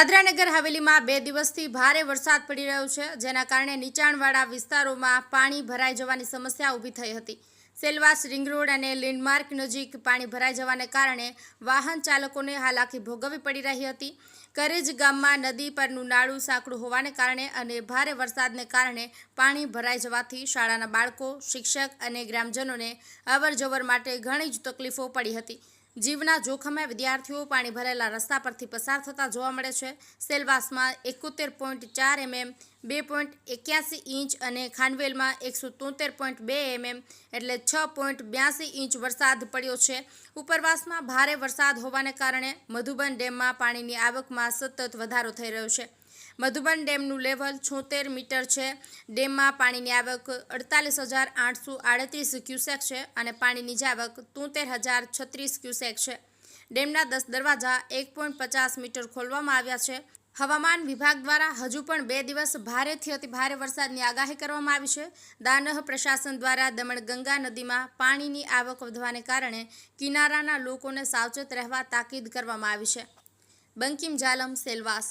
દાદરા નગર હવેલીમાં 2 દિવસથી ભારે વરસાદ પડી રહ્યો છે, જેના કારણે નીચાણવાળા વિસ્તારોમાં પાણી ભરાઈ જવાની સમસ્યા ઊભી થઈ હતી। સેલવાસ રિંગ રોડ અને લેન્ડમાર્ક નજીક પાણી ભરાઈ જવાને કારણે વાહન ચાલકોને હાલાકી ભોગવવી પડી રહી હતી। કરેજ ગામમાં નદી પરનું નાળું સાંકડું હોવાને કારણે અને ભારે વરસાદને કારણે પાણી ભરાઈ જવાથી શાળાના બાળકો, શિક્ષક અને ગ્રામજનોને અવરજવર માટે ઘણી જ તકલીફો પડી હતી। જીવના જોખમે વિદ્યાર્થીઓ પાણી ભરેલા રસ્તા પરથી પસાર થતા જોવા મળે છે। સેલવાસમાં 71.4 mm 2.81 ઇંચ અને ખાનવેલમાં 173.2 mm એટલે 6.82 ઇંચ વરસાદ પડ્યો છે। ઉપરવાસમાં ભારે વરસાદ હોવાને કારણે મધુબન ડેમમાં પાણીની આવકમાં સતત વધારો થઈ રહ્યો છે। મધુબન ડેમનું લેવલ 76 મીટર છે। ડેમમાં પાણીની આવક 48,838 ક્યુસેક છે અને પાણીની જાવક 73,036 ક્યુસેક છે। ડેમના 10 દરવાજા 1.50 મીટર ખોલવામાં આવ્યા છે। હવામાન વિભાગ દ્વારા હજુ પણ 2 દિવસ ભારેથી અતિ ભારે વરસાદની આગાહી કરવામાં આવી છે। દાનહ પ્રશાસન દ્વારા દમણગંગા નદીમાં પાણીની આવક વધવાને કારણે કિનારાના લોકોને સાવચેત રહેવા તાકીદ કરવામાં આવી છે। બંકિમ જાલમ, સેલવાસ।